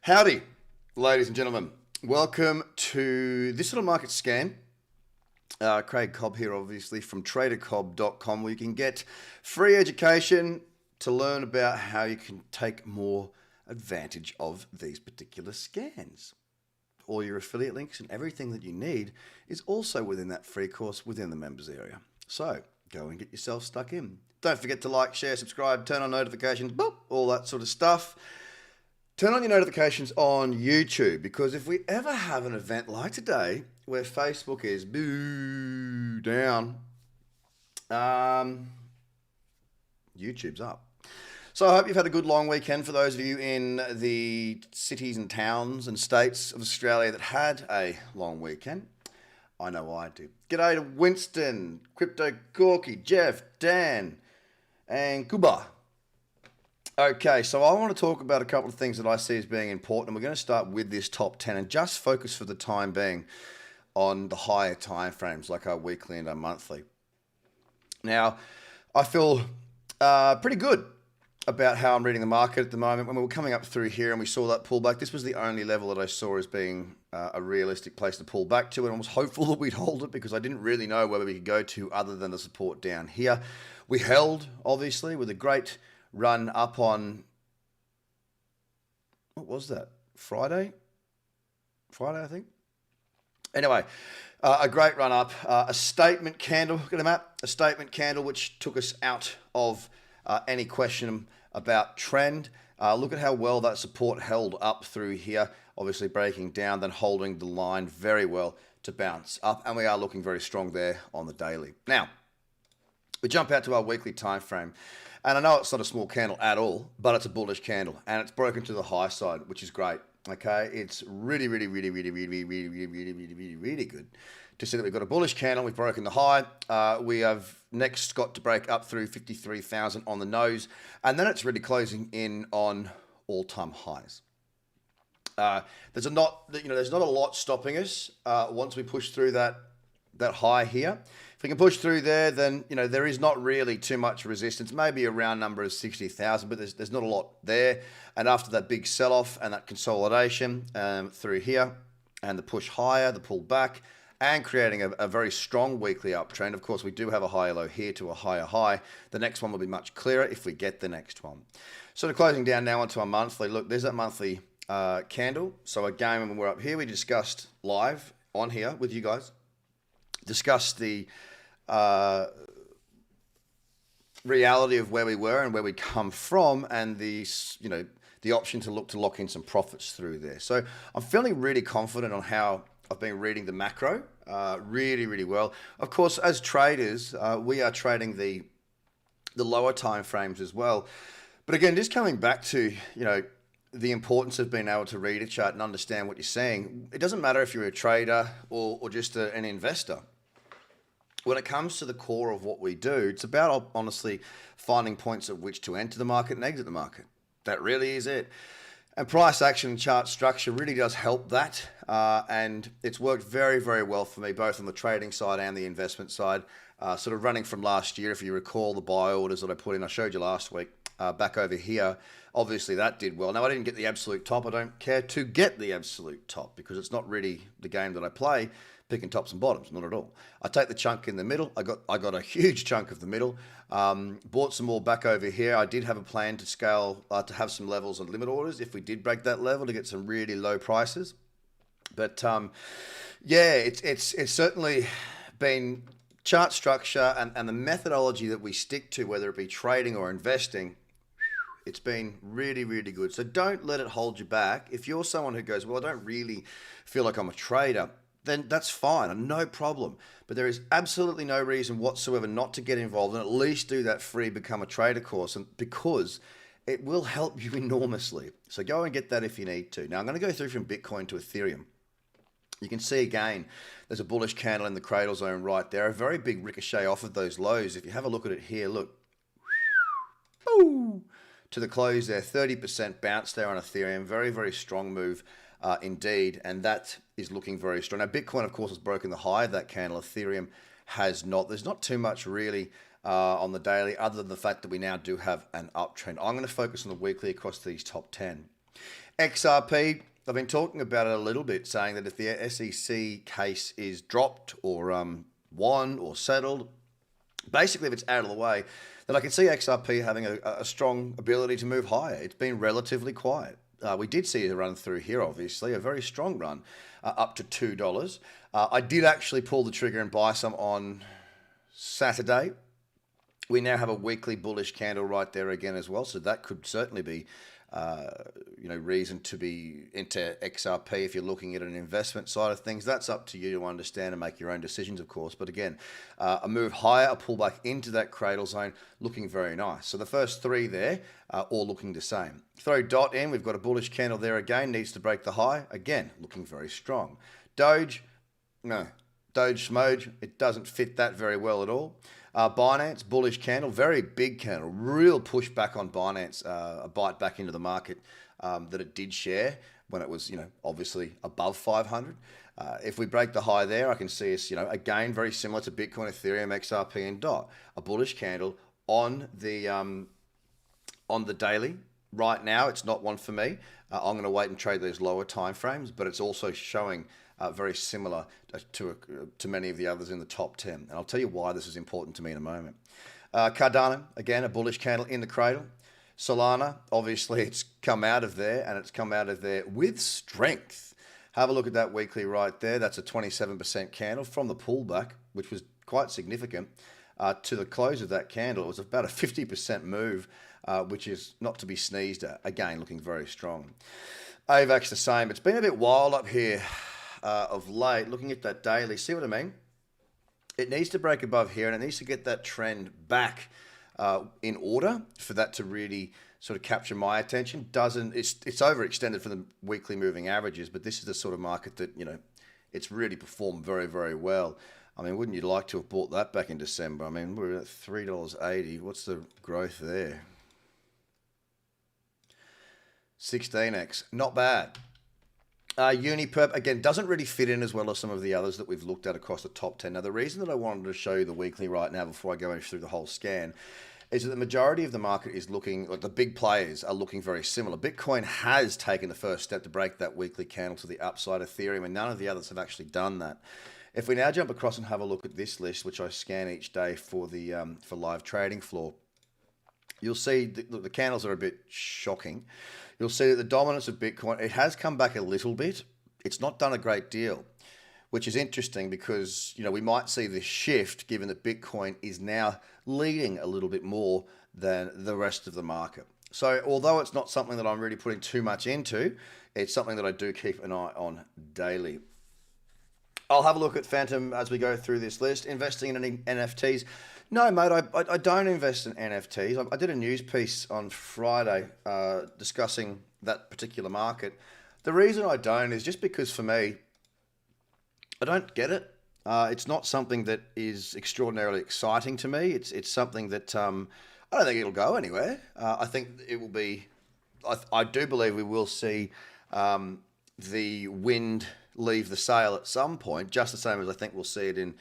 Howdy, ladies and gentlemen. Welcome to this little market scan. Craig Cobb here, obviously, from tradercraig.com, where you can get free education to learn about how you can take more advantage of these particular scans. All your affiliate links and everything that you need is also within that free course within the members area. So go and get yourself stuck in. Don't forget to like, share, subscribe, turn on notifications, boop, all that sort of stuff. Turn on your notifications on YouTube, because if we ever have an event like today where Facebook is boo down, YouTube's up. So I hope you've had a good long weekend for those of you in the cities and towns and states of Australia that had a long weekend. I know I do. G'day to Winston, Crypto Corky, Jeff, Dan, and Kuba. Okay, so I want to talk about a couple of things that I see as being important. We're going to start with this top 10 and just focus for the time being on the higher time frames like our weekly and our monthly. Now, I feel pretty good about how I'm reading the market at the moment. When we were coming up through here and we saw that pullback, this was the only level that I saw as being a realistic place to pull back to, and I was hopeful that we'd hold it because I didn't really know where we could go to other than the support down here. We held, obviously, with a great run up on, what was that? Friday, I think. Anyway, a great run up, a statement candle, look at the map, a statement candle which took us out of any question about trend. Look at how well that support held up through here, obviously breaking down, then holding the line very well to bounce up, and we are looking very strong there on the daily. Now, we jump out to our weekly time frame. And I know it's not a small candle at all, but it's a bullish candle, and it's broken to the high side, which is great. Okay, it's really good to see that we've got a bullish candle. We've broken the high. We have next got to break up through 53,000 on the nose, and then it's really closing in on all-time highs. There's not a lot stopping us once we push through that high here. If we can push through there, then there is not really too much resistance. Maybe a round number of 60,000, but there's not a lot there. And after that big sell-off and that consolidation through here, and the push higher, the pull back, and creating a very strong weekly uptrend. Of course, we do have a higher low here to a higher high. The next one will be much clearer if we get the next one. Sort of closing down now onto our monthly. Look, there's that monthly candle. So again, when we're up here, we discussed live on here with you guys, discussed the reality of where we were and where we come from, and the option to lock in some profits through there. So I'm feeling really confident on how I've been reading the macro really well. Of course, as traders, we are trading the lower time frames as well. But again, just coming back to the importance of being able to read a chart and understand what you're seeing. It doesn't matter if you're a trader or just an investor. When it comes to the core of what we do, it's about honestly finding points at which to enter the market and exit the market. That really is it. And price action and chart structure really does help that. And it's worked very well for me, both on the trading side and the investment side. Sort of running from last year, if you recall the buy orders that I put in, I showed you last week, back over here. Obviously that did well. Now I didn't get the absolute top. I don't care to get the absolute top because it's not really the game that I play, picking tops and bottoms, not at all. I take the chunk in the middle. I got a huge chunk of the middle. Bought some more back over here. I did have a plan to scale, to have some levels on limit orders if we did break that level to get some really low prices. But yeah, it's certainly been chart structure and the methodology that we stick to, whether it be trading or investing. It's been really good. So don't let it hold you back. If you're someone who goes, well, I don't really feel like I'm a trader, then that's fine, no problem. But there is absolutely no reason whatsoever not to get involved and at least do that free Become a Trader course, and because it will help you enormously. So go and get that if you need to. Now I'm going to go through from Bitcoin to Ethereum. You can see again, there's a bullish candle in the cradle zone right there, a very big ricochet off of those lows. If you have a look at it here, look, to the close there, 30% bounce there on Ethereum, very strong move. Indeed, and that is looking very strong. Now, Bitcoin, of course, has broken the high of that candle. Ethereum has not. There's not too much really on the daily, other than the fact that we now do have an uptrend. I'm going to focus on the weekly across these top 10. XRP, I've been talking about it a little bit, saying that if the SEC case is dropped or won or settled, basically if it's out of the way, then I can see XRP having a strong ability to move higher. It's been relatively quiet. We did see a run through here, obviously, a very strong run up to $2. I did actually pull the trigger and buy some on Saturday. We now have a weekly bullish candle right there again as well, so that could certainly be reason to be into XRP if you're looking at an investment side of things. That's up to you to understand and make your own decisions, of course. But again, a move higher, a pullback into that cradle zone, looking very nice. So the first three there are all looking the same. Throw DOT in, we've got a bullish candle there again, needs to break the high. Again, looking very strong. Doge, no. Doge Smoge, it doesn't fit that very well at all. Binance, bullish candle, very big candle, real push back on Binance, a bite back into the market that it did share when it was, obviously above 500. If we break the high there, I can see us, again, very similar to Bitcoin, Ethereum, XRP, and DOT, a bullish candle on the daily. Right now, it's not one for me. I'm going to wait and trade those lower time frames, but it's also showing very similar to many of the others in the top 10. And I'll tell you why this is important to me in a moment. Cardano, again, a bullish candle in the cradle. Solana, obviously, it's come out of there, and it's come out of there with strength. Have a look at that weekly right there. That's a 27% candle from the pullback, which was quite significant, to the close of that candle. It was about a 50% move, which is not to be sneezed at. Again, looking very strong. AVAX the same. It's been a bit wild up here of late. Looking at that daily, see what I mean? It needs to break above here, and it needs to get that trend back in order for that to really sort of capture my attention. It's overextended for the weekly moving averages, but this is the sort of market that, it's really performed very, very well. I mean, wouldn't you like to have bought that back in December? I mean, we're at $3.80. What's the growth there? 16x. Not bad. UNIPERP, again, doesn't really fit in as well as some of the others that we've looked at across the top 10. Now, the reason that I wanted to show you the weekly right now before I go through the whole scan is that the majority of the market is looking, like the big players are looking very similar. Bitcoin has taken the first step to break that weekly candle to the upside. Ethereum, and none of the others have actually done that. If we now jump across and have a look at this list, which I scan each day for the for live trading floor, you'll see the candles are a bit shocking. You'll see that the dominance of Bitcoin, it has come back a little bit. It's not done a great deal, which is interesting because, we might see this shift given that Bitcoin is now leading a little bit more than the rest of the market. So although it's not something that I'm really putting too much into, it's something that I do keep an eye on daily. I'll have a look at Fantom as we go through this list. Investing in any NFTs. No, mate, I don't invest in NFTs. I did a news piece on Friday discussing that particular market. The reason I don't is just because for me, I don't get it. It's not something that is extraordinarily exciting to me. It's something that I don't think it'll go anywhere. I think it will be. I do believe we will see the wind leave the sail at some point, just the same as I think we'll see it in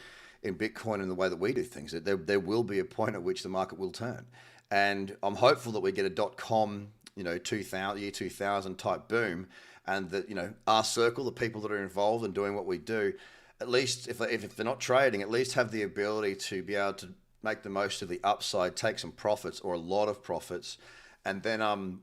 Bitcoin and the way that we do things. There will be a point at which the market will turn, and I'm hopeful that we get a .com, year 2000 type boom, and that our circle, the people that are involved in doing what we do, at least if they're not trading, at least have the ability to be able to make the most of the upside, take some profits or a lot of profits, and then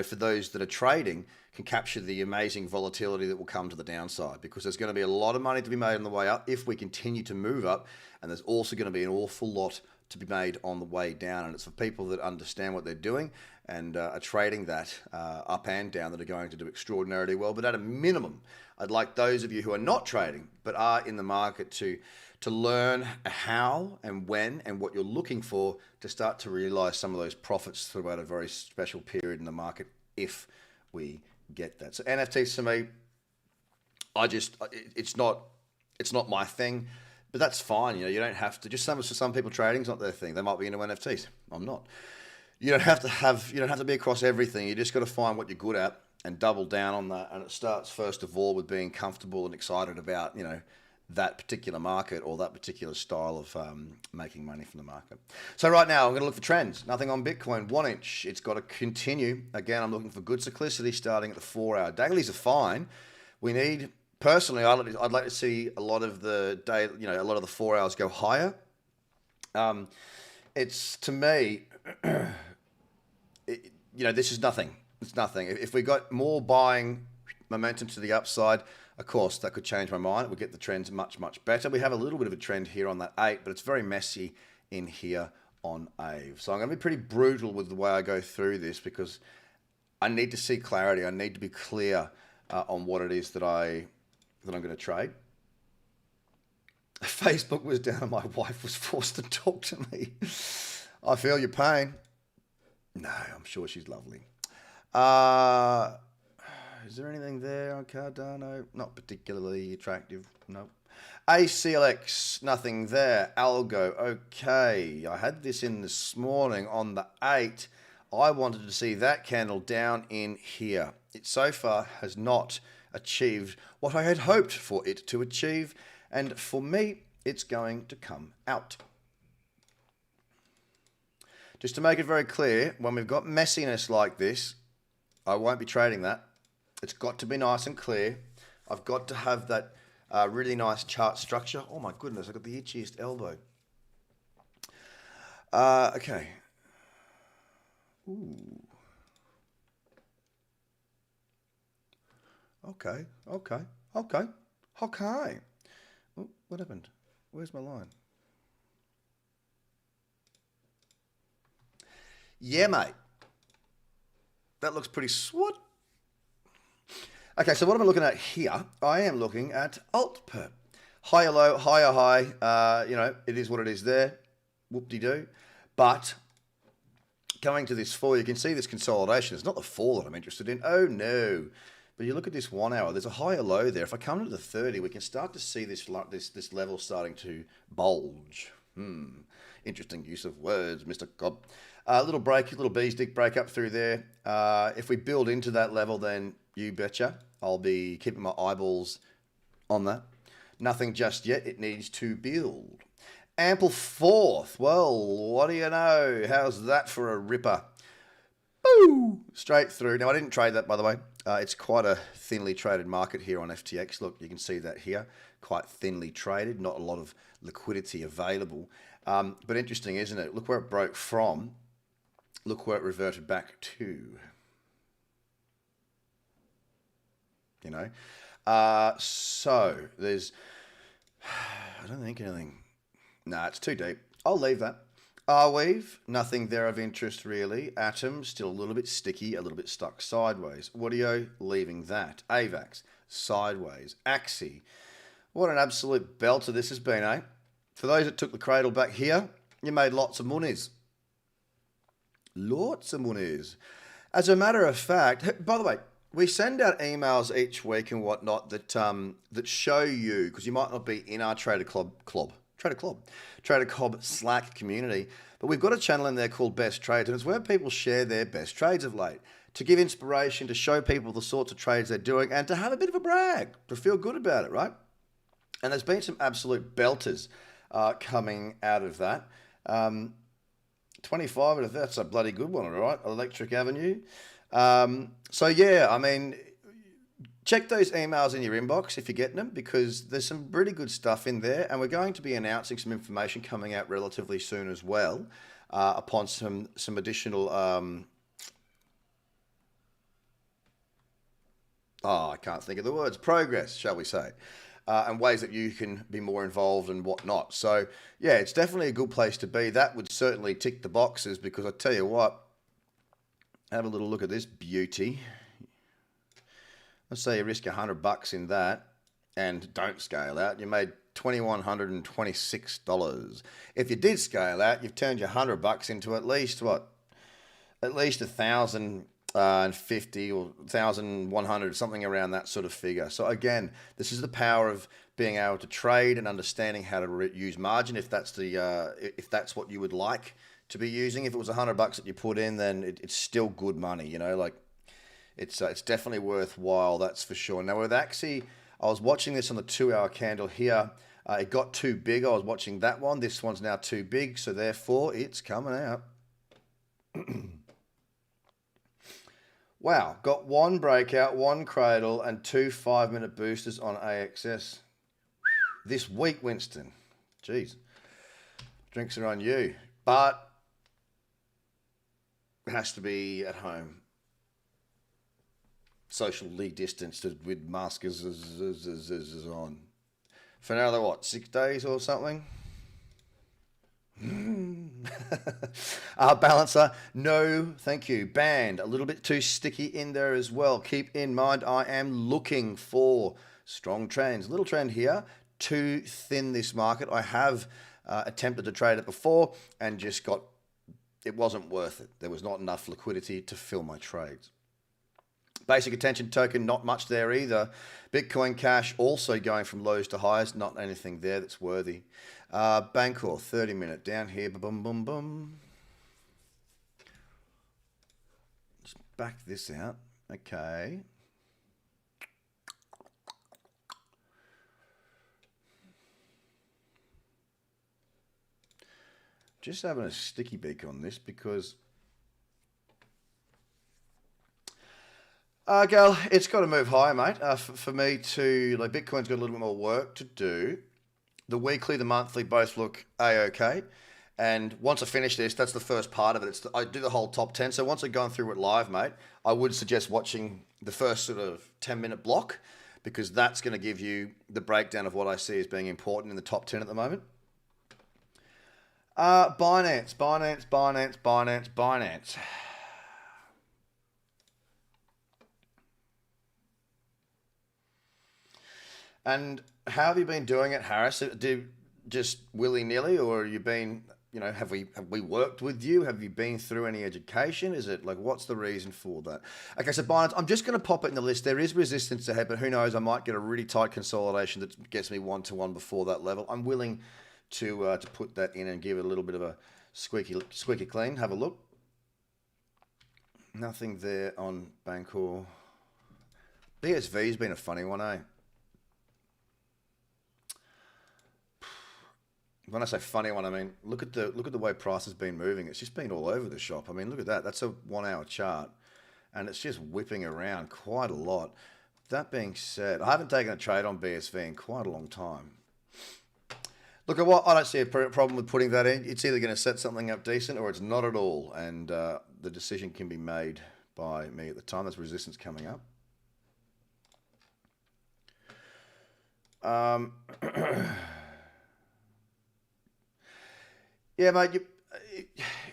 for those that are trading, can capture the amazing volatility that will come to the downside, because there's going to be a lot of money to be made on the way up if we continue to move up, and there's also going to be an awful lot to be made on the way down, and it's for people that understand what they're doing and are trading that up and down that are going to do extraordinarily well. But at a minimum, I'd like those of you who are not trading but are in the market to learn how and when and what you're looking for to start to realize some of those profits throughout a very special period in the market if we get that. So NFTs to me, it's not my thing, but that's fine. You don't have to. Just some people trading's not their thing. They might be into NFTs. I'm not. You don't have to be across everything. You just got to find what you're good at and double down on that. And it starts first of all with being comfortable and excited about that particular market or that particular style of making money from the market. So right now I'm going to look for trends. Nothing on Bitcoin, 1 inch. It's got to continue. Again, I'm looking for good cyclicity starting at the 4 hour. Dailies are fine. We need, personally, I'd like to see a lot of the day, you know, a lot of the 4 hours go higher. It's, to me, you know, this is nothing. It's nothing. If we got more buying momentum to the upside, of course, that could change my mind. We'll get the trends much, much better. We have a little bit of a trend here on that 8, but it's very messy in here on AVE. So I'm going to be pretty brutal with the way I go through this because I need to see clarity. I need to be clear on what it is that I'm going to trade. Facebook was down and my wife was forced to talk to me. I feel your pain. No, I'm sure she's lovely. Is there anything there on Cardano? Not particularly attractive. Nope. ACLX, nothing there. Algo, okay. I had this in this morning on the 8. I wanted to see that candle down in here. It so far has not achieved what I had hoped for it to achieve. And for me, it's going to come out. Just to make it very clear, when we've got messiness like this, I won't be trading that. It's got to be nice and clear. I've got to have that really nice chart structure. Oh my goodness, I've got the itchiest elbow. Okay. Ooh. Okay. Oh, what happened? Where's my line? Yeah, mate. That looks pretty swat. Okay, so what am I looking at here? I am looking at ALTPERP. Higher low, higher high. You know, it is what it is there. Whoop-de-doo. But coming to this fall, you can see this consolidation. It's not the fall that I'm interested in. Oh, no. But you look at this 1 hour, there's a higher low there. If I come to the 30, we can start to see this level starting to bulge. Interesting use of words, Mr. Cobb. Little break, little bee's dick break up through there. If we build into that level, then you betcha I'll be keeping my eyeballs on that. Nothing just yet. It needs to build. Ample fourth. Well, what do you know? How's that for a ripper? Boo! Straight through. Now, I didn't trade that, by the way. It's quite a thinly traded market here on FTX. Look, you can see that here. Quite thinly traded. Not a lot of liquidity available. But interesting, isn't it? Look where it broke from. Look where it reverted back to. You know? So, there's... I don't think anything... Nah, it's too deep. I'll leave that. Arweave, nothing there of interest really. Atom, still a little bit sticky, a little bit stuck sideways. Audio, leaving that. AVAX, sideways. Axie, what an absolute belter this has been, eh? For those that took the cradle back here, you made lots of monies. Lots of monies. As a matter of fact, by the way, we send out emails each week and whatnot that that show you, because you might not be in our Trader Cobb Slack community, but we've got a channel in there called Best Trades, and it's where people share their best trades of late, to give inspiration, to show people the sorts of trades they're doing, and to have a bit of a brag, to feel good about it, right? And there's been some absolute belters coming out of that. 25, that's a bloody good one, all right? Electric Avenue. So yeah, I mean, check those emails in your inbox if you're getting them, because there's some really good stuff in there, and we're going to be announcing some information coming out relatively soon as well, upon some additional I can't think of the words, progress, shall we say, and ways that you can be more involved and whatnot. So yeah, it's definitely a good place to be. That would certainly tick the boxes, because I tell you what, have a little look at this beauty. Let's say you risk $100 in that and don't scale out. You made $2,126. If you did scale out, you've turned your $100 into at least what? At least 1,050 or 1,100, something around that sort of figure. So again, this is the power of being able to trade and understanding how to use margin. If that's if that's what you would like to be using. If it was $100 that you put in, then it's still good money. You know, like. It's definitely worthwhile, that's for sure. Now with Axie, I was watching this on the 2-hour candle here. It got too big. I was watching that one. This one's now too big, so therefore it's coming out. Wow, got one breakout, one cradle, and 2 5-minute boosters on AXS this week, Winston. Jeez, drinks are on you, but it has to be at home, socially distanced with masks on for another what, 6 days or something. Balancer, no thank you, banned. A little bit too sticky in there as well. Keep in mind I am looking for strong trends. Little trend here, too thin this market. I have attempted to trade it before and just got, it wasn't worth it. There was not enough liquidity to fill my trades. Basic attention token, not much there either. Bitcoin Cash also going from lows to highs, not anything there that's worthy. Bancor, 30-minute down here, boom, boom, boom. Let's back this out. Okay. Just having a sticky beak on this because Gal, it's got to move higher, mate. For me to, like, Bitcoin's got a little bit more work to do. The weekly, the monthly both look A-okay. And once I finish this, that's the first part of it. I do the whole top 10. So once I've gone through it live, mate, I would suggest watching the first sort of 10-minute block because that's going to give you the breakdown of what I see as being important in the top 10 at the moment. Binance. And how have you been doing it, Harris? Do just willy-nilly, or have you been, you know, have we worked with you? Have you been through any education? Is it like, what's the reason for that? Okay, so Binance, I'm just going to pop it in the list. There is resistance ahead, but who knows? I might get a really tight consolidation that gets me 1-to-1 before that level. I'm willing to put that in and give it a little bit of a squeaky clean. Have a look. Nothing there on Bancor. BSV's been a funny one, eh? When I say funny one, I mean look at the way price has been moving. It's just been all over the shop. I mean, look at that. That's a 1-hour chart, and it's just whipping around quite a lot. That being said, I haven't taken a trade on BSV in quite a long time. Look at what I don't see a problem with putting that in. It's either going to set something up decent or it's not at all, and the decision can be made by me at the time. There's resistance coming up. Yeah, mate,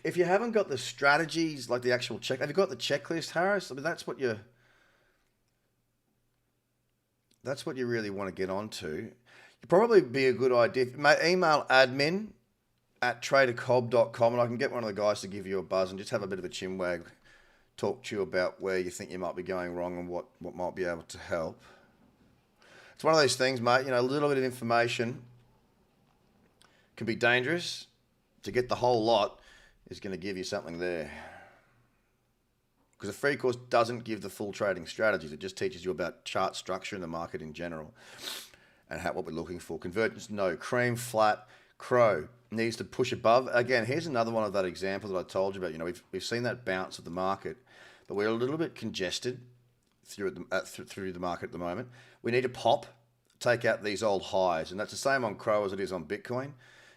if you haven't got the strategies, like the actual check, have you got the checklist, Harris? I mean, that's what you really want to get onto. It'd probably be a good idea. Email admin@tradercobb.com and I can get one of the guys to give you a buzz and just have a bit of a chinwag, talk to you about where you think you might be going wrong and what might be able to help. It's one of those things, mate, you know, a little bit of information can be dangerous. To get the whole lot is going to give you something there. Because a free course doesn't give the full trading strategies. It just teaches you about chart structure in the market in general and what we're looking for. Convergence, no. Cream, flat, crow needs to push above. Again, here's another one of that example that I told you about. You know, we've seen that bounce of the market, but we're a little bit congested through the market at the moment. We need to pop, take out these old highs. And that's the same on crow as it is on Bitcoin.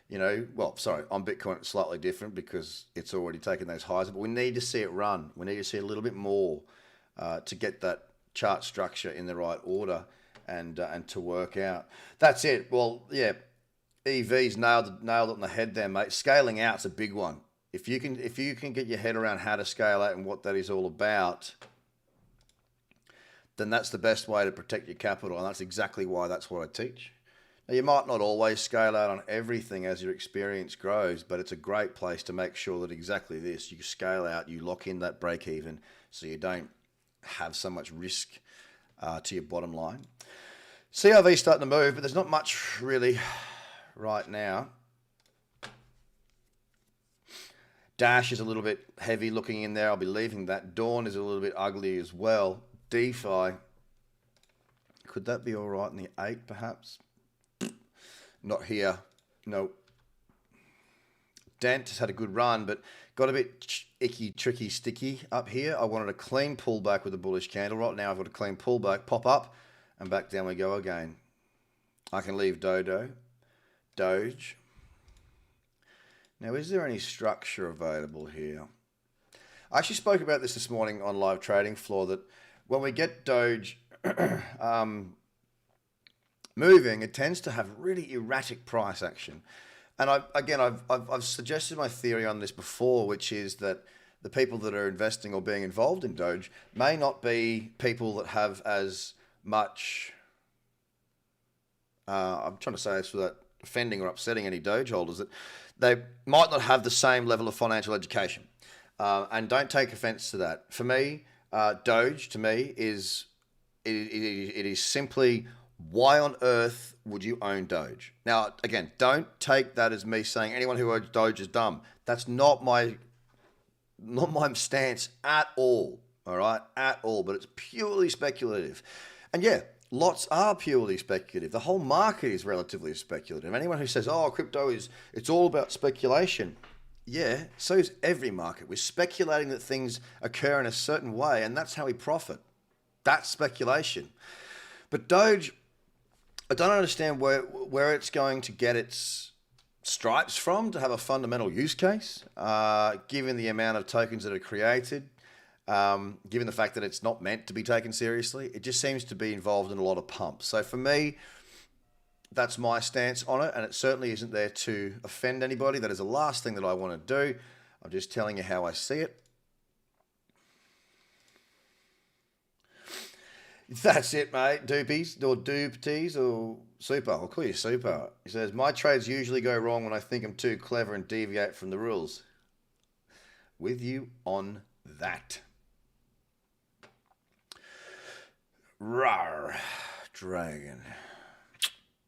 You know, well, sorry, on Bitcoin it's slightly different because it's already taken those highs, but we need to see it run. We need to see a little bit more to get that chart structure in the right order and to work out. That's it. Well, yeah, EV's nailed it on the head there, mate. Scaling out's a big one. If you can get your head around how to scale out and what that is all about, then that's the best way to protect your capital, and that's exactly why that's what I teach. Now, you might not always scale out on everything as your experience grows, but it's a great place to make sure that exactly this, you scale out, you lock in that break even so you don't have so much risk to your bottom line. CRV's starting to move, but there's not much really right now. Dash is a little bit heavy looking in there. I'll be leaving that. Dawn is a little bit ugly as well. DeFi Could that be all right in the 8 perhaps? Not here. No. Dent has had a good run, but got a bit icky, tricky, sticky up here. I wanted a clean pullback with a bullish candle. Right now I've got a clean pullback, pop up, and back down we go again. I can leave Doge. Now, is there any structure available here? I actually spoke about this morning on live trading floor, that when we get Doge moving, it tends to have really erratic price action. And I've suggested my theory on this before, which is that the people that are investing or being involved in Doge may not be people that have as much, I'm trying to say this without offending or upsetting any Doge holders, that they might not have the same level of financial education. And don't take offense to that. For me, Doge, to me, is it is simply, why on earth would you own Doge? Now, again, don't take that as me saying anyone who owns Doge is dumb. That's not my stance at all. All right, at all. But it's purely speculative. And yeah, lots are purely speculative. The whole market is relatively speculative. Anyone who says, "Oh, crypto it's all about speculation," yeah, so is every market. We're speculating that things occur in a certain way, and that's how we profit. That's speculation. But Doge, I don't understand where it's going to get its stripes from to have a fundamental use case, given the amount of tokens that are created, given the fact that it's not meant to be taken seriously. It just seems to be involved in a lot of pumps. So for me, that's my stance on it, and it certainly isn't there to offend anybody. That is the last thing that I want to do. I'm just telling you how I see it. That's it, mate. Doopies, or doopties, or super. I'll call you super. He says, my trades usually go wrong when I think I'm too clever and deviate from the rules. With you on that. Rawr. Dragon.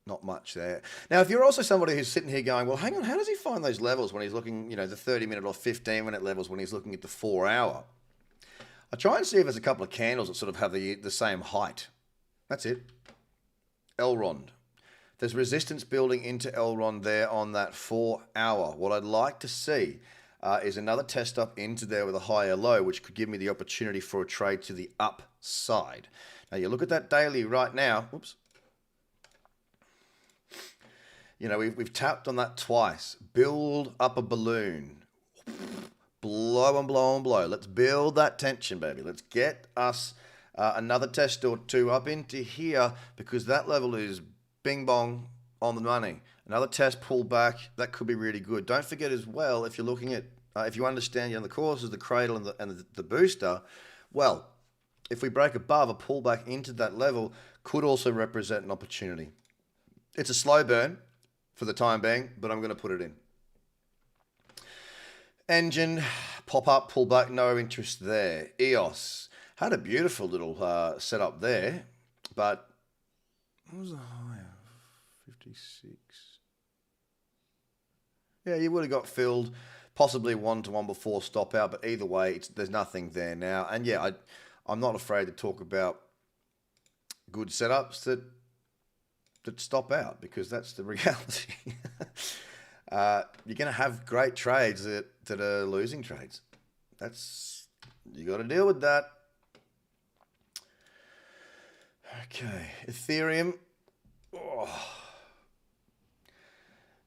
Not much there. Now, if you're also somebody who's sitting here going, well, hang on, how does he find those levels when he's looking, the 30-minute or 15-minute levels when he's looking at the 4-hour? I try and see if there's a couple of candles that sort of have the same height. That's it. Elrond. There's resistance building into Elrond there on that 4-hour. What I'd like to see is another test up into there with a higher low, which could give me the opportunity for a trade to the upside. Now, you look at that daily right now. Oops. We've tapped on that twice. Build up a balloon. Blow and blow and blow. Let's build that tension, baby. Let's get us another test or two up into here, because that level is bing bong on the money. Another test, pull back. That could be really good. Don't forget as well, if you're looking at, if you understand the courses, the cradle and the booster, well, if we break above, a pullback into that level could also represent an opportunity. It's a slow burn for the time being, but I'm going to put it in. Engine, pop up, pull back, no interest there. EOS had a beautiful little setup there, but what was the high? 56. Yeah, you would have got filled, possibly 1-to-1 before stop out, but either way, there's nothing there now. And yeah, I'm not afraid to talk about good setups that stop out, because that's the reality. You're going to have great trades that are losing trades. You got to deal with that. Okay, Ethereum. Oh.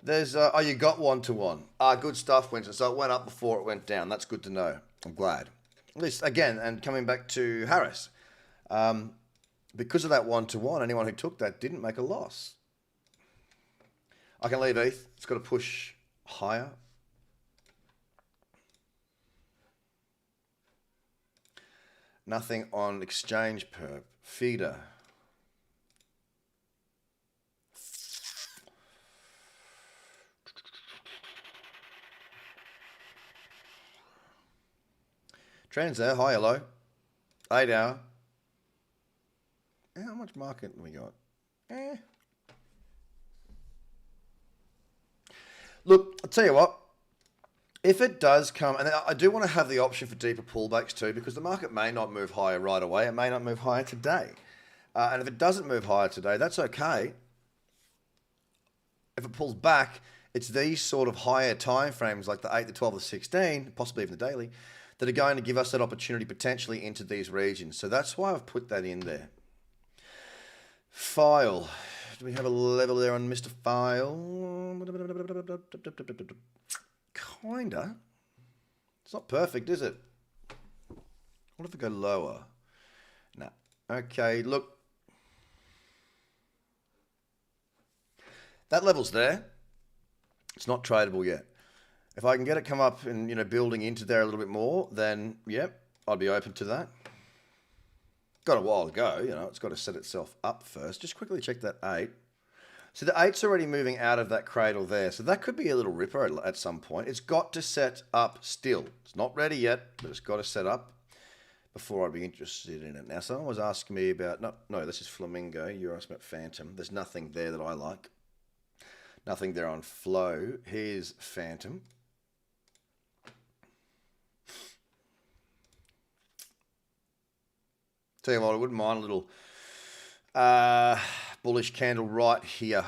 There's you got 1-to-1. Good stuff, Winston. So it went up before it went down. That's good to know. I'm glad. At least again, and coming back to Harris, because of that 1-to-1, anyone who took that didn't make a loss. I can leave ETH. It's got to push higher. Nothing on EGLPERP. FIDA. Trends there, high or low. 8 hour. How much market have we got? Look, I'll tell you what. If it does come, and I do want to have the option for deeper pullbacks too, because the market may not move higher right away. It may not move higher today. And if it doesn't move higher today, that's okay. If it pulls back, it's these sort of higher time frames like the 8, the 12, the 16, possibly even the daily, that are going to give us that opportunity potentially into these regions. So that's why I've put that in there. File. Do we have a level there on Mr. File? Kinda. It's not perfect, is it? What if we go lower? No. Okay, look. That level's there. It's not tradable yet. If I can get it come up and, you know, building into there a little bit more, then, yep, I'd be open to that. Got a while to go, you know, it's got to set itself up first. Just quickly check that 8. So the 8's already moving out of that cradle there. So that could be a little ripper at some point. It's got to set up still. It's not ready yet, but it's got to set up before I'd be interested in it. Now, someone was asking me about, no, this is Flamingo. You're asking about Fantom. There's nothing there that I like. Nothing there on Flow. Here's Fantom. Tell you what, I wouldn't mind a little bullish candle right here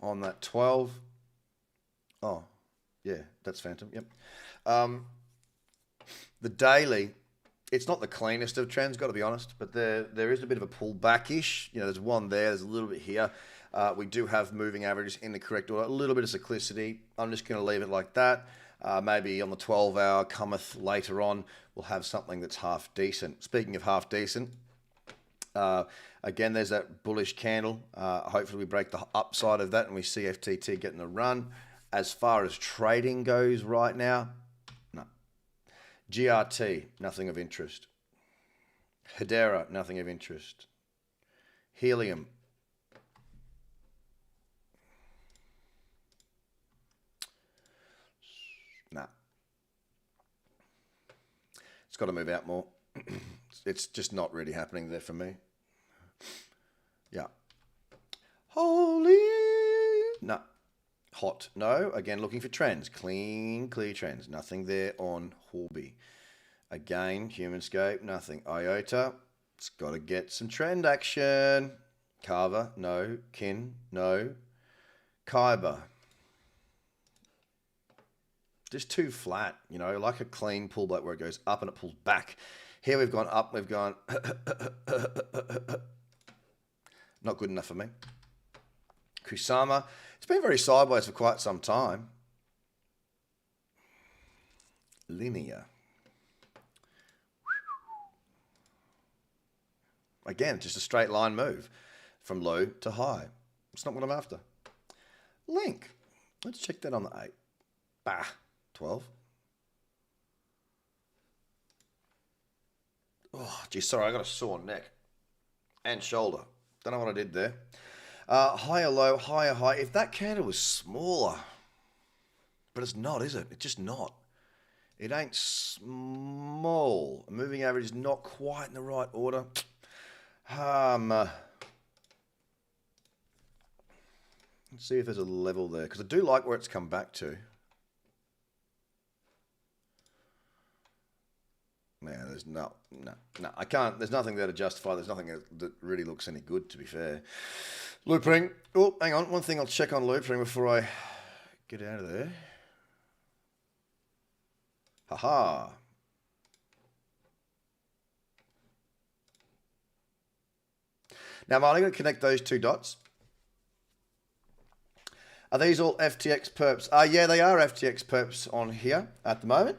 on that 12. Oh, yeah, that's Fantom. Yep. The daily, it's not the cleanest of trends, got to be honest, but there is a bit of a pullback-ish. You know, there's one there, there's a little bit here. We do have moving averages in the correct order, a little bit of cyclicity. I'm just going to leave it like that. Maybe on the 12-hour cometh later on, we'll have something that's half decent. Speaking of half decent, again, there's that bullish candle. Hopefully we break the upside of that and we see FTT getting a run. As far as trading goes right now, no. GRT, nothing of interest. Hedera, nothing of interest. Helium. Nah. It's got to move out more. It's just not really happening there for me. Yeah. Holy. No. Hot. No. Again, looking for trends. Clean, clear trends. Nothing there on Horby. Again, Humanscape. Nothing. IOTA. It's got to get some trend action. Carver. No. Kin. No. Kyber. Just too flat, you know, like a clean pullback where it goes up and it pulls back. Here we've gone up, we've gone... Not good enough for me. Kusama, it's been very sideways for quite some time. Linear. Again, just a straight line move from low to high. It's not what I'm after. Link. Let's check that on the 8. Bah. 12. Oh, geez, sorry, I got a sore neck and shoulder. Don't know what I did there. Higher low, higher high. If that candle was smaller, but it's not, is it? It's just not. It ain't small. A moving average is not quite in the right order. Let's see if there's a level there, because I do like where it's come back to. Man, there's no, I can't, there's nothing there to justify, there's nothing that really looks any good, to be fair. Loopring, oh, hang on, one thing I'll check on Loopring before I get out of there. Haha. Now, I'm only going to connect those two dots. Are these all FTX perps? Yeah, they are FTX perps on here at the moment.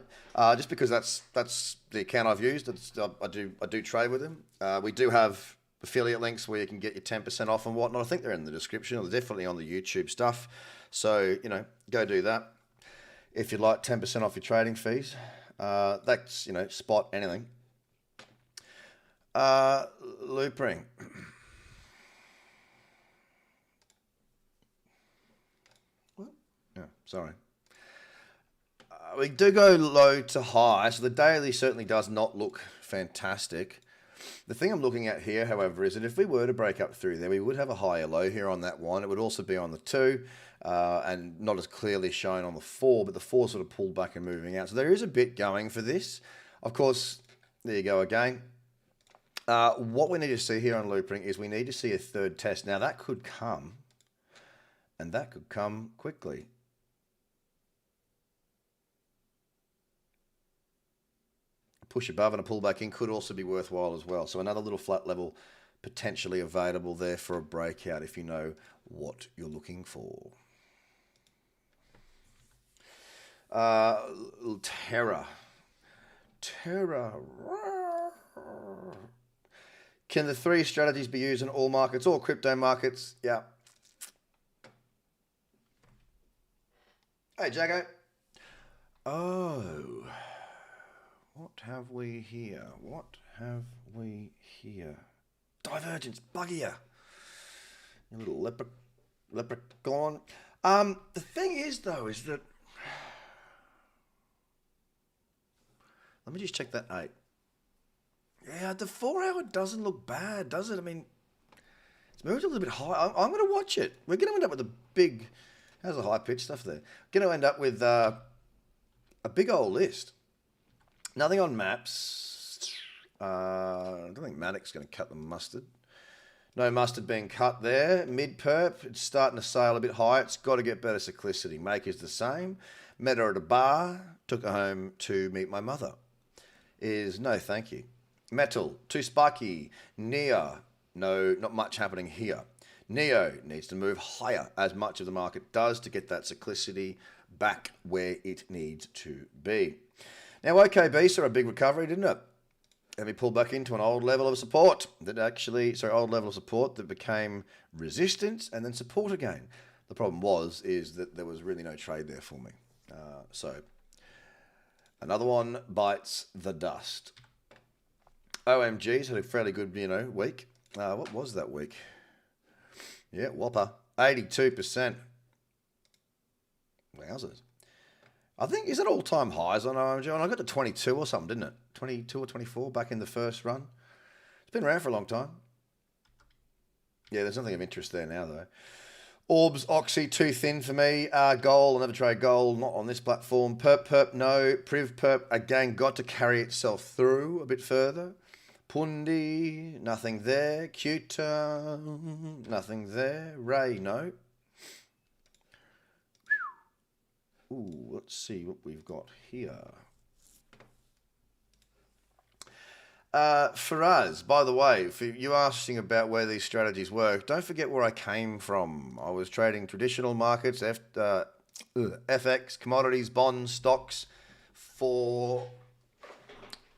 Just because that's the account I've used. I do trade with them. We do have affiliate links where you can get your 10% off and whatnot. I think they're in the description. They're definitely on the YouTube stuff. So, you know, go do that. If you'd like 10% off your trading fees, that's, you know, spot anything. Loopring. What? Yeah, sorry. We do go low to high, so the daily certainly does not look fantastic. The thing I'm looking at here, however, is that if we were to break up through there, we would have a higher low here on that one. It would also be on the 2, and not as clearly shown on the 4, but the 4 sort of pulled back and moving out. So there is a bit going for this. Of course, there you go again. What we need to see here on looping is we need to see a third test. Now that could come, and that could come quickly. A push above and a pullback in could also be worthwhile as well. So another little flat level potentially available there for a breakout if you know what you're looking for. Terra. Can the three strategies be used in all markets, all crypto markets? Yeah. Hey, Jago. Oh. What have we here? What have we here? Divergence, buggier. You little leprechaun. The thing is, though, is that... Let me just check that 8. Yeah, the 4 hour doesn't look bad, does it? I mean, it's moved a little bit high. I'm going to watch it. We're going to end up with a big... How's the high pitch stuff there? Going to end up with a big old list. Nothing on maps. I don't think Matic's going to cut the mustard. No mustard being cut there. Mid-perp, it's starting to sail a bit high. It's got to get better cyclicity. Maker's the same. Met her at a bar. Took her home to meet my mother. Is no thank you. Metal, too spiky. Nia, no, not much happening here. Neo needs to move higher, as much of the market does, to get that cyclicity back where it needs to be. Now, OKB saw a big recovery, didn't it? And we pulled back into an old level of support old level of support that became resistance and then support again. The problem is that there was really no trade there for me. So another one bites the dust. OMG's had a fairly good, week. What was that week? Yeah, whopper. 82%. Wowzers. I think, is it all-time highs on OMG? And I got to 22 or something, didn't it? 22 or 24 back in the first run. It's been around for a long time. Yeah, there's nothing of interest there now, though. Orbs, Oxy, too thin for me. Gold, I'll never trade gold, not on this platform. PERP, no. PRIV-PERP, again, got to carry itself through a bit further. Pundi, nothing there. Cuta, nothing there. Ray, no. Ooh, let's see what we've got here. Faraz, by the way, if you asking about where these strategies work, don't forget where I came from. I was trading traditional markets, FX, commodities, bonds, stocks for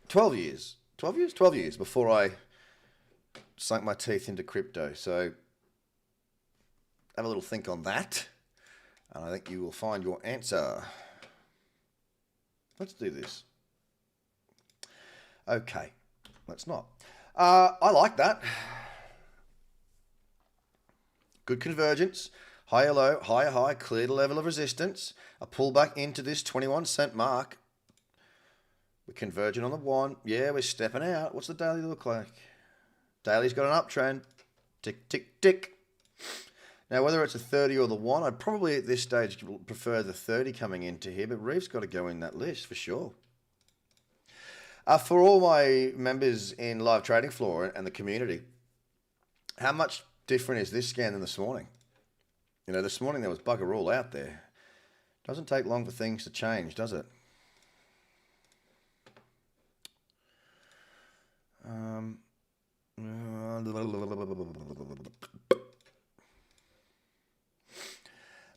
12 years. 12 years? 12 years before I sunk my teeth into crypto. So have a little think on that. And I think you will find your answer. Let's do this. Okay, let's not. I like that. Good convergence. Higher low, higher high, cleared a level of resistance. A pullback into this 21-cent mark. We're converging on the 1. Yeah, we're stepping out. What's the daily look like? Daily's got an uptrend. Tick, tick, tick. Now, whether it's a 30 or the 1, I'd probably at this stage prefer the 30 coming into here, but Reef's got to go in that list for sure. For all my members in live trading floor and the community, how much different is this scan than this morning? This morning there was bugger all out there. Doesn't take long for things to change, does it?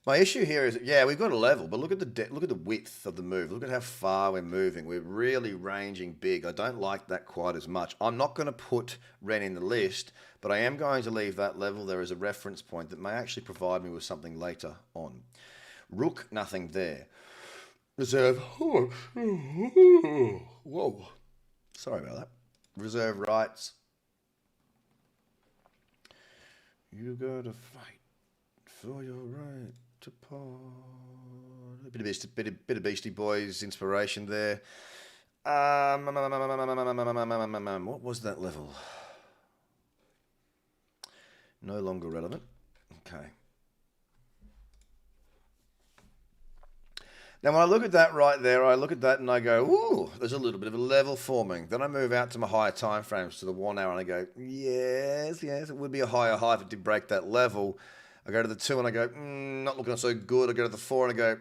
My issue here is, yeah, we've got a level, but look at the width of the move. Look at how far we're moving. We're really ranging big. I don't like that quite as much. I'm not going to put Ren in the list, but I am going to leave that level there as a reference point that may actually provide me with something later on. Rook, nothing there. Reserve. Whoa. Sorry about that. Reserve rights. You gotta fight for your right to part. A bit of Beastie Boys inspiration there. What was that level? No longer relevant. Okay. Now, when I look at that right there, I look at that and I go, ooh, there's a little bit of a level forming. Then I move out to my higher time frames, to the 1 hour, and I go, yes, it would be a higher high if it did break that level. I go to the 2 and I go, not looking so good. I go to the 4 and I go,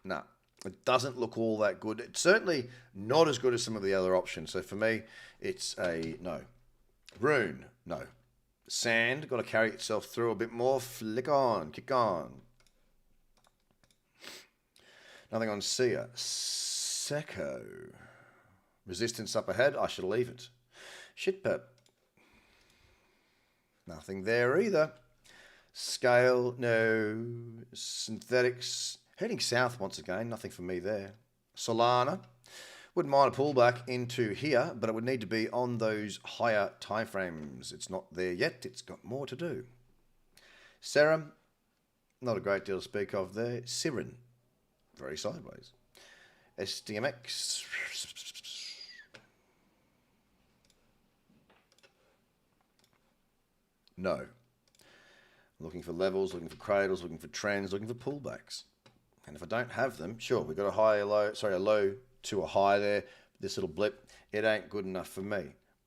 no, it doesn't look all that good. It's certainly not as good as some of the other options. So for me, it's a no. Rune, no. Sand, got to carry itself through a bit more. Flick on, kick on. Nothing on Sia. Seco. Resistance up ahead, I should leave it. Shitperp. Nothing there either. Scale, no. Synthetics. Heading south once again, nothing for me there. Solana. Wouldn't mind a pullback into here, but it would need to be on those higher timeframes. It's not there yet. It's got more to do. Serum. Not a great deal to speak of there. Siren. Very sideways. SDMX. No. Looking for levels, looking for cradles, looking for trends, looking for pullbacks. And if I don't have them, sure, we've got a high, low, sorry, a low to a high there. This little blip, it ain't good enough for me.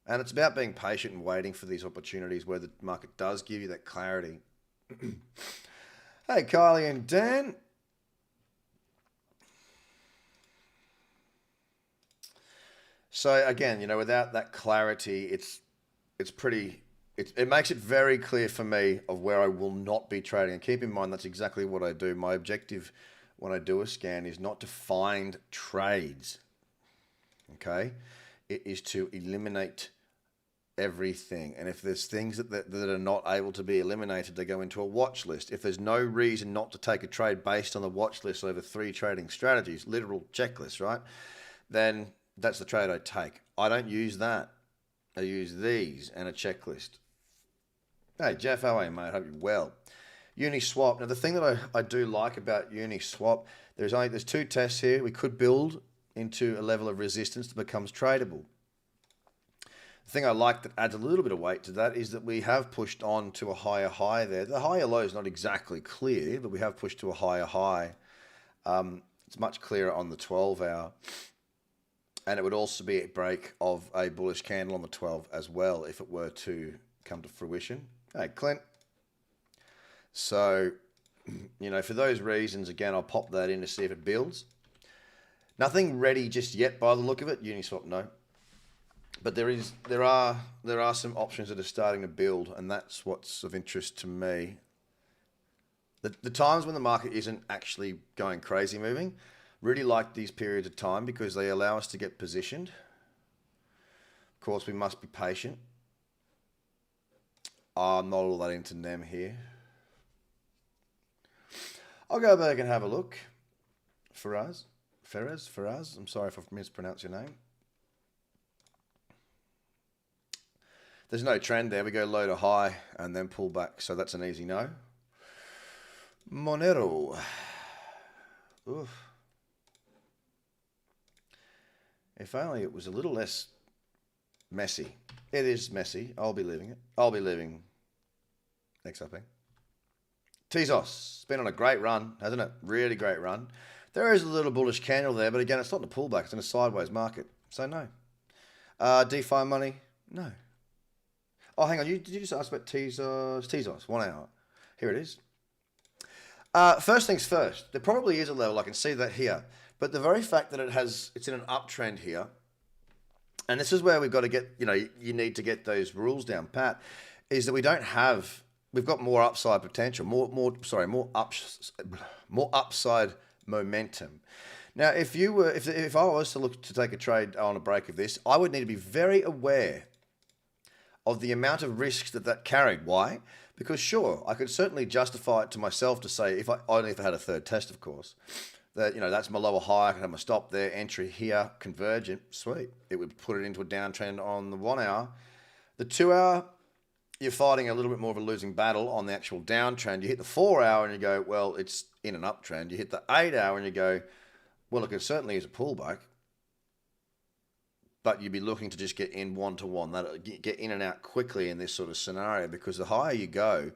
And it's about being patient and waiting for these opportunities where the market does give you that clarity. Hey, Kylie and Dan. So again, without that clarity, it makes it very clear for me of where I will not be trading. And keep in mind, that's exactly what I do. My objective when I do a scan is not to find trades. Okay? It is to eliminate everything. And if there's things that are not able to be eliminated, they go into a watch list. If there's no reason not to take a trade based on the watch list over 3 trading strategies, literal checklist, right? Then that's the trade I take. I don't use that. I use these and a checklist. Hey, Jeff, how are you, mate? Hope you're well. Uniswap. Now, the thing that I do like about Uniswap, there's 2 tests here. We could build into a level of resistance that becomes tradable. The thing I like that adds a little bit of weight to that is that we have pushed on to a higher high there. The higher low is not exactly clear, but we have pushed to a higher high. It's much clearer on the 12-hour. And it would also be a break of a bullish candle on the 12 as well if it were to come to fruition. Hey, Clint. So, for those reasons, again, I'll pop that in to see if it builds. Nothing ready just yet by the look of it. Uniswap, no. But there are some options that are starting to build, and that's what's of interest to me. The times when the market isn't actually going crazy moving, really like these periods of time because they allow us to get positioned. Of course, we must be patient. I'm not all that into NEM here. I'll go back and have a look. Faraz. I'm sorry if I've mispronounced your name. There's no trend there. We go low to high and then pull back. So that's an easy no. Monero. Oof. If only it was a little less messy. It is messy. I'll be leaving it. I'll be leaving XRP. Tezos. It's been on a great run, hasn't it? Really great run. There is a little bullish candle there, but again, it's not in a pullback. It's in a sideways market. So no. DeFi money? No. Oh, hang on. Did you just ask about Tezos? Tezos, 1 hour. Here it is. First things first. There probably is a level. I can see that here. But the very fact that it's in an uptrend here, and this is where we've got to get, you need to get those rules down pat, is that we've got more upside potential, more upside momentum. Now, if I was to look to take a trade on a break of this, I would need to be very aware of the amount of risks that carried. Why? Because sure, I could certainly justify it to myself to say, only if I had a third test, of course, that, that's my lower high, I can have my stop there, entry here, convergent, sweet. It would put it into a downtrend on the 1 hour. The 2 hour, you're fighting a little bit more of a losing battle on the actual downtrend. You hit the 4 hour and you go, well, it's in an uptrend. You hit the 8 hour and you go, well, look, it certainly is a pullback, but you'd be looking to just get in one-to-one, get in and out quickly in this sort of scenario, because the higher you go,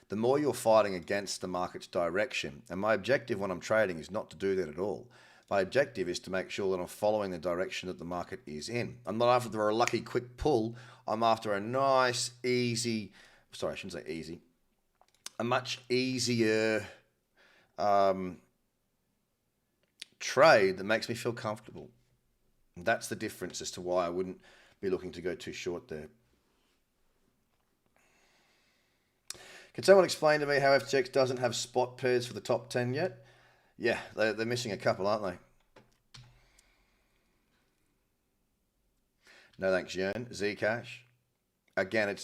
the more you're fighting against the market's direction. And my objective when I'm trading is not to do that at all. My objective is to make sure that I'm following the direction that the market is in. I'm not after a lucky quick pull. I'm after a nice, easy, sorry, I shouldn't say easy, a much easier trade that makes me feel comfortable. And that's the difference as to why I wouldn't be looking to go too short there. Can someone explain to me how FTX doesn't have spot pairs for the top 10 yet? Yeah, they're missing a couple, aren't they? No thanks, Yearn. Zcash. Again,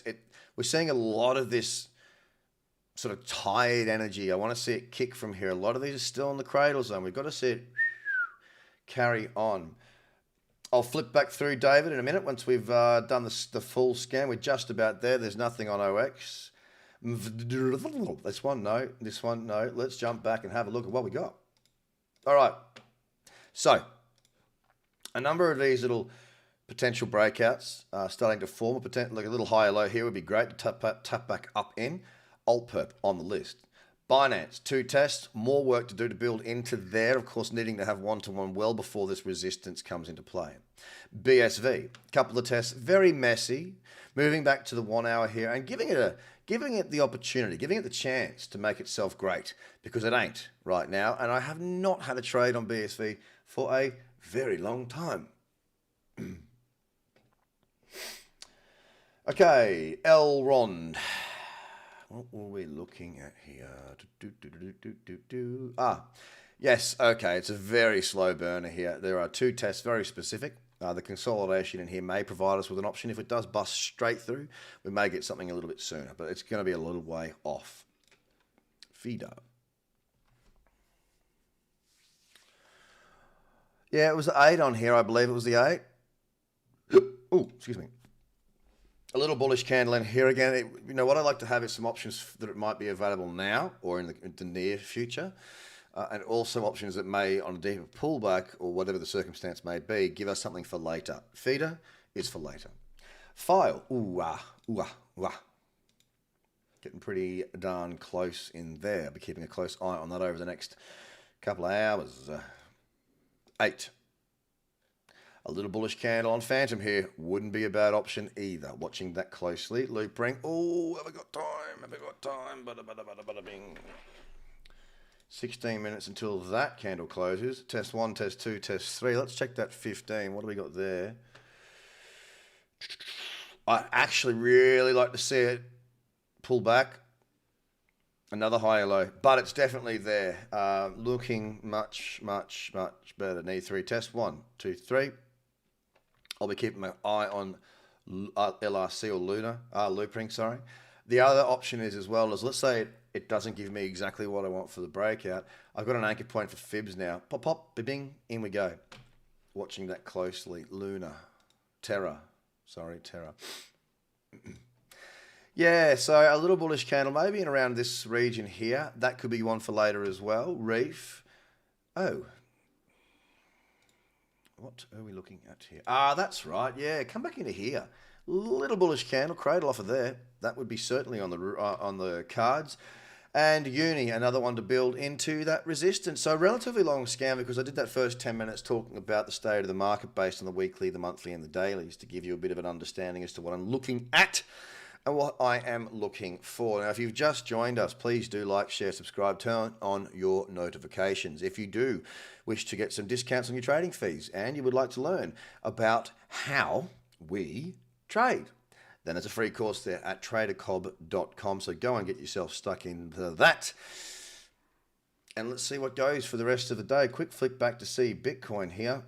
we're seeing a lot of this sort of tired energy. I want to see it kick from here. A lot of these are still in the cradle zone. We've got to see it carry on. I'll flip back through, David, in a minute once we've done the full scan. We're just about there. There's nothing on OX. This one, no. This one, no. Let's jump back and have a look at what we got. All right. So, a number of these little potential breakouts starting to form. Like a little higher low here would be great to tap back up in. ALTPERP on the list. Binance, 2 tests, more work to do to build into there, of course, needing to have one-to-one well before this resistance comes into play. BSV, couple of tests, very messy, moving back to the 1 hour here and giving it the opportunity, giving it the chance to make itself great, because it ain't right now, and I have not had a trade on BSV for a very long time. Okay, Elrond. What were we looking at here? Yes, okay, it's a very slow burner here. There are 2 tests, very specific. The consolidation in here may provide us with an option. If it does bust straight through, we may get something a little bit sooner, but it's going to be a little way off. FIDA. Yeah, it was the 8 on here, I believe it was the 8. Oh, excuse me. A little bullish candle in here again. You know what I like to have is some options that it might be available now or in the near future, and also options that may, on a deeper pullback or whatever the circumstance may be, give us something for later. FIDA is for later. File. Getting pretty darn close in there. I'll be keeping a close eye on that over the next couple of hours. 8. A little bullish candle on Fantom here wouldn't be a bad option either. Watching that closely. Loop ring. Oh, have I got time? Have I got time? Bada bing. 16 minutes until that candle closes. Test 1, test 2, test 3. Let's check that 15. What do we got there? I actually really like to see it pull back. Another higher low, but it's definitely there. Looking much, much, much better. Need 3. Test 1, 2, 3. I'll be keeping my eye on LRC or Luna, loop ring, sorry. The other option is as well as, let's say it doesn't give me exactly what I want for the breakout. I've got an anchor point for fibs now. Pop, pop, bing, in we go. Watching that closely. Luna. Terra. Yeah, so a little bullish candle, maybe in around this region here. That could be one for later as well. Reef. Oh. What are we looking at here? That's right. Yeah, come back into here. Little bullish candle, cradle off of there. That would be certainly on the cards. And Uni, another one to build into that resistance. So relatively long scan, because I did that first 10 minutes talking about the state of the market based on the weekly, the monthly, and the dailies to give you a bit of an understanding as to what I'm looking at and what I am looking for. Now, if you've just joined us, please do like, share, subscribe, turn on your notifications. If you do wish to get some discounts on your trading fees and you would like to learn about how we trade, then there's a free course there at tradercobb.com. So go and get yourself stuck into that. And let's see what goes for the rest of the day. Quick flick back to see Bitcoin here.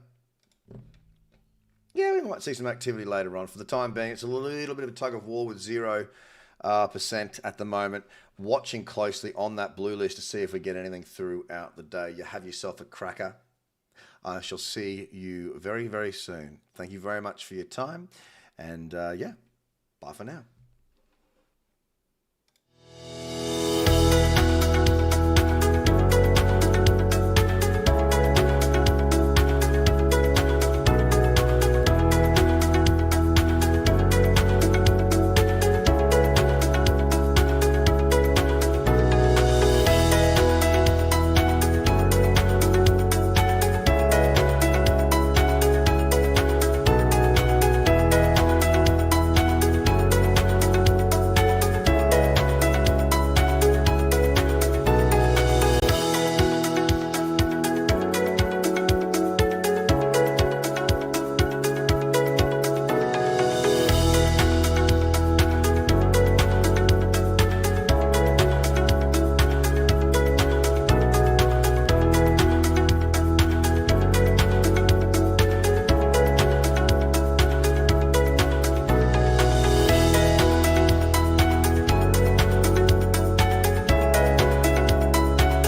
Yeah, we might see some activity later on. For the time being, it's a little bit of a tug of war with 0% at the moment. Watching closely on that blue list to see if we get anything throughout the day. You have yourself a cracker. I shall see you very, very soon. Thank you very much for your time. And yeah, bye for now.